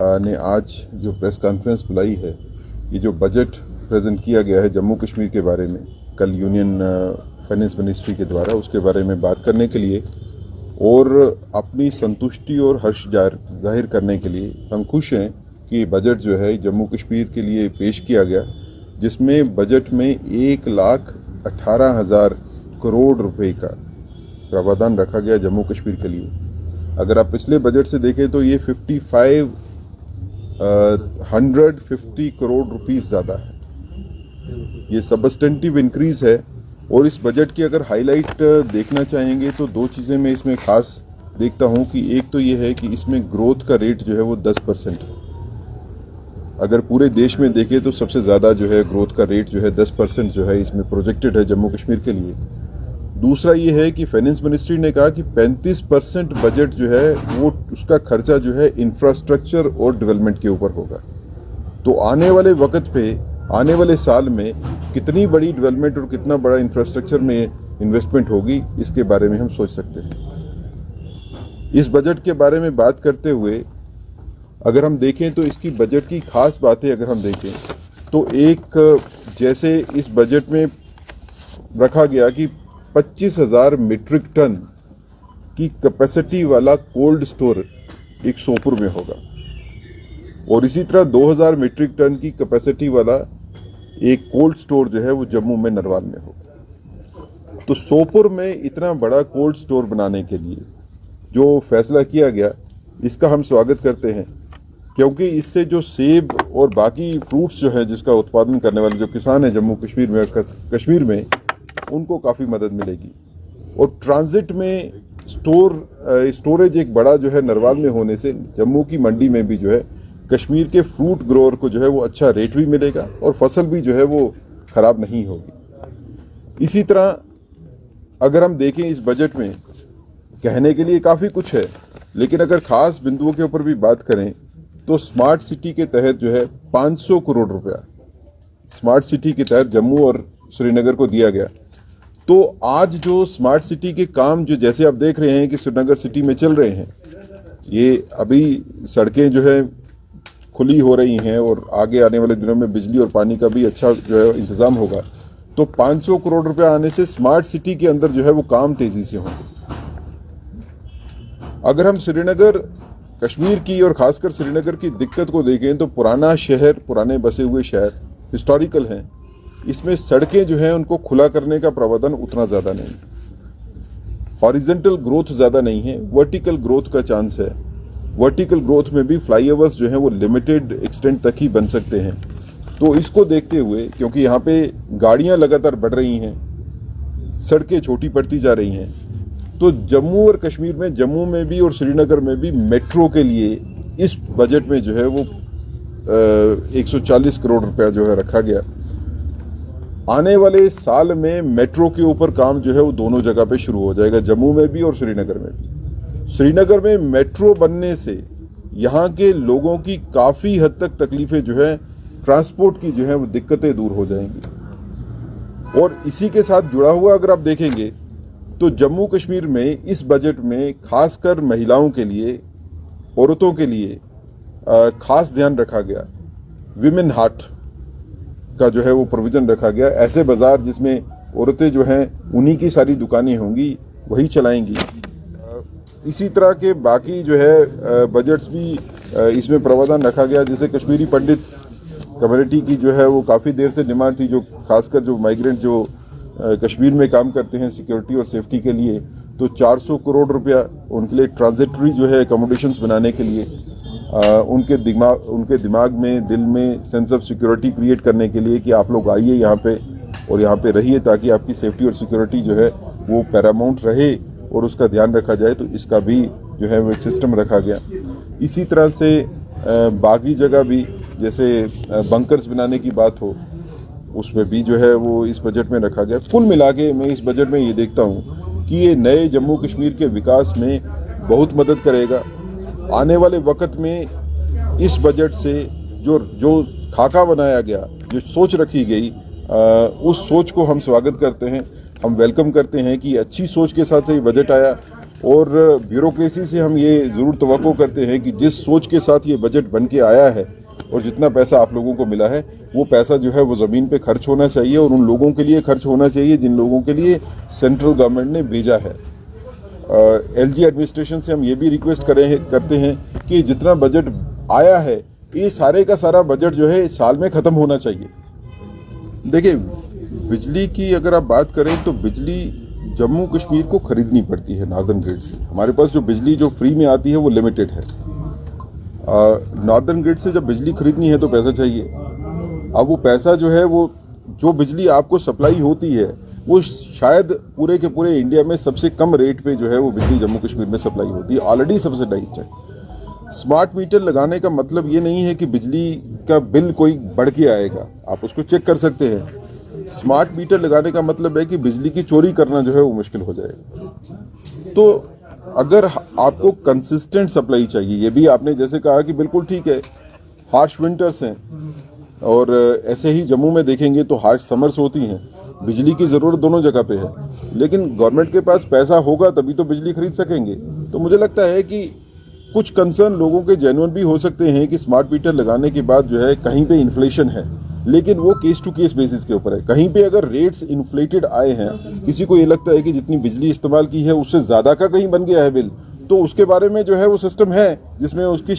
ने आज जो प्रेस कॉन्फ्रेंस बुलाई है, ये जो बजट प्रेजेंट किया गया है जम्मू कश्मीर के बारे में कल यूनियन फाइनेंस मिनिस्ट्री के द्वारा, उसके बारे में बात करने के लिए और अपनी संतुष्टि और हर्ष जाहिर करने के लिए हम खुश हैं कि बजट जो है जम्मू कश्मीर के लिए पेश किया गया, जिसमें बजट में 1,18,000 करोड़ रुपए का प्रावधान रखा गया जम्मू कश्मीर के लिए। अगर आप पिछले बजट से देखें तो ये 150 करोड़ रुपीस ज़्यादा है। ये सबस्टेंटिव इंक्रीज है। और इस बजट की अगर हाईलाइट देखना चाहेंगे तो दो चीज़ें मैं इसमें खास देखता हूं कि एक तो ये है कि इसमें ग्रोथ का रेट जो है वो 10% है। अगर पूरे देश में देखें तो सबसे ज़्यादा जो है ग्रोथ का रेट जो है 10% जो है इसमें प्रोजेक्टेड है जम्मू कश्मीर के लिए। दूसरा ये है कि फाइनेंस मिनिस्ट्री ने कहा कि 35% बजट जो है वो उसका खर्चा जो है इंफ्रास्ट्रक्चर और डेवलपमेंट के ऊपर होगा। तो आने वाले वक्त पे, आने वाले साल में कितनी बड़ी डेवलपमेंट और कितना बड़ा इंफ्रास्ट्रक्चर में इन्वेस्टमेंट होगी, इसके बारे में हम सोच सकते हैं। इस बजट के बारे में बात करते हुए अगर हम देखें तो इसकी बजट की खास बातें अगर हम देखें तो एक, जैसे इस बजट में रखा गया कि 25,000 मीट्रिक टन की कैपेसिटी वाला कोल्ड स्टोर एक सोपुर में होगा और इसी तरह 2,000 मीट्रिक टन की कैपेसिटी वाला एक कोल्ड स्टोर जो है वो जम्मू में नरवाल में होगा। तो सोपुर में इतना बड़ा कोल्ड स्टोर बनाने के लिए जो फैसला किया गया, इसका हम स्वागत करते हैं, क्योंकि इससे जो सेब और बाकी फ्रूट्स जो है जिसका उत्पादन करने वाले जो किसान हैं जम्मू कश्मीर में उनको काफ़ी मदद मिलेगी। और ट्रांजिट में स्टोरेज एक बड़ा जो है नरवाल में होने से जम्मू की मंडी में भी जो है कश्मीर के फ्रूट ग्रोअर को जो है वो अच्छा रेट भी मिलेगा और फसल भी जो है वो खराब नहीं होगी। इसी तरह अगर हम देखें इस बजट में कहने के लिए काफ़ी कुछ है, लेकिन अगर खास बिंदुओं के ऊपर भी बात करें तो स्मार्ट सिटी के तहत जो है 500 करोड़ रुपया स्मार्ट सिटी के तहत जम्मू और श्रीनगर को दिया गया। तो आज जो स्मार्ट सिटी के काम जो जैसे आप देख रहे हैं कि श्रीनगर सिटी में चल रहे हैं, ये अभी सड़कें जो है खुली हो रही हैं और आगे आने वाले दिनों में बिजली और पानी का भी अच्छा जो है इंतजाम होगा। तो 500 करोड़ रुपया आने से स्मार्ट सिटी के अंदर जो है वो काम तेजी से होंगे। अगर हम श्रीनगर कश्मीर की और खासकर श्रीनगर की दिक्कत को देखें तो पुराना शहर, पुराने बसे हुए शहर हिस्टोरिकल हैं, इसमें सड़कें जो हैं उनको खुला करने का प्रावधान उतना ज़्यादा नहीं, हॉरिजेंटल ग्रोथ ज़्यादा नहीं है, वर्टिकल ग्रोथ का चांस है। वर्टिकल ग्रोथ में भी फ्लाईओवर्स जो हैं वो लिमिटेड एक्सटेंट तक ही बन सकते हैं। तो इसको देखते हुए, क्योंकि यहाँ पे गाड़ियाँ लगातार बढ़ रही हैं, सड़कें छोटी पड़ती जा रही हैं, तो जम्मू और कश्मीर में, जम्मू में भी और श्रीनगर में भी मेट्रो के लिए इस बजट में जो है वो 140 करोड़ रुपया जो है रखा गया। आने वाले साल में मेट्रो के ऊपर काम जो है वो दोनों जगह पे शुरू हो जाएगा, जम्मू में भी और श्रीनगर में भी। श्रीनगर में मेट्रो बनने से यहाँ के लोगों की काफ़ी हद तक तकलीफें जो है ट्रांसपोर्ट की जो है वो दिक्कतें दूर हो जाएंगी। और इसी के साथ जुड़ा हुआ अगर आप देखेंगे तो जम्मू कश्मीर में इस बजट में खासकर महिलाओं के लिए, औरतों के लिए खास ध्यान रखा गया। विमेन हाट का जो है वो प्रोविजन रखा गया। ऐसे बाजार जिसमें औरतें जो हैं उन्हीं की सारी दुकानें होंगी, वही चलाएंगी। इसी तरह के बाकी जो है बजट्स भी इसमें प्रावधान रखा गया। जैसे कश्मीरी पंडित कम्युनिटी की जो है वो काफ़ी देर से डिमांड थी, जो खासकर जो माइग्रेंट जो कश्मीर में काम करते हैं सिक्योरिटी और सेफ्टी के लिए, तो 400 करोड़ रुपया उनके लिए ट्रांजिटरी जो है अकोमोडेशंस बनाने के लिए, उनके दिमाग में, दिल में सेंस ऑफ सिक्योरिटी क्रिएट करने के लिए कि आप लोग आइए यहाँ पे और यहाँ पे रहिए ताकि आपकी सेफ्टी और सिक्योरिटी जो है वो पैरामाउंट रहे और उसका ध्यान रखा जाए। तो इसका भी जो है वो एक सिस्टम रखा गया। इसी तरह से बाकी जगह भी जैसे बंकर्स बनाने की बात हो, उसमें भी जो है वो इस बजट में रखा गया। कुल मिला के मैं इस बजट में ये देखता हूँ कि ये नए जम्मू कश्मीर के विकास में बहुत मदद करेगा। आने वाले वक्त में इस बजट से जो खाका बनाया गया, जो सोच रखी गई, उस सोच को हम स्वागत करते हैं, हम वेलकम करते हैं कि अच्छी सोच के साथ से ये बजट आया और ब्यूरोक्रेसी से हम ये ज़रूर तवक्को करते हैं कि जिस सोच के साथ ये बजट बन के आया है और जितना पैसा आप लोगों को मिला है, वो पैसा जो है वो ज़मीन पे खर्च होना चाहिए और उन लोगों के लिए खर्च होना चाहिए जिन लोगों के लिए सेंट्रल गवर्नमेंट ने भेजा है। एलजी एडमिनिस्ट्रेशन से हम ये भी रिक्वेस्ट करते हैं कि जितना बजट आया है, ये सारे का सारा बजट जो है साल में ख़त्म होना चाहिए। देखिए, बिजली की अगर आप बात करें तो बिजली जम्मू कश्मीर को खरीदनी पड़ती है नॉर्दर्न ग्रिड से। हमारे पास जो बिजली जो फ्री में आती है वो लिमिटेड है। नॉर्दर्न ग्रिड से जब बिजली खरीदनी है तो पैसा चाहिए। अब वो पैसा जो है, वो जो बिजली आपको सप्लाई होती है वो शायद पूरे के पूरे इंडिया में सबसे कम रेट पे जो है वो बिजली जम्मू कश्मीर में सप्लाई होती है, ऑलरेडी सब्सिडाइज्ड है। स्मार्ट मीटर लगाने का मतलब ये नहीं है कि बिजली का बिल कोई बढ़ के आएगा, आप उसको चेक कर सकते हैं। स्मार्ट मीटर लगाने का मतलब है कि बिजली की चोरी करना जो है वो मुश्किल हो जाएगा। तो अगर आपको कंसिस्टेंट सप्लाई चाहिए, ये भी आपने जैसे कहा कि बिल्कुल ठीक है, हार्श विंटर्स हैं और ऐसे ही जम्मू में देखेंगे तो हार्श समर्स होती हैं, बिजली की ज़रूरत दोनों जगह पे है, लेकिन गवर्नमेंट के पास पैसा होगा तभी तो बिजली खरीद सकेंगे। तो मुझे लगता है कि कुछ कंसर्न लोगों के जेन्युइन भी हो सकते हैं कि स्मार्ट मीटर लगाने के बाद जो है कहीं पे इन्फ्लेशन है, लेकिन वो केस टू केस बेसिस के ऊपर है। कहीं पे अगर रेट्स इन्फ्लेटेड आए हैं, किसी को ये लगता है कि जितनी बिजली इस्तेमाल की है उससे ज़्यादा का कहीं बन गया है बिल, तो उसके बारे में जो है वो सिस्टम है जिसमें उसकी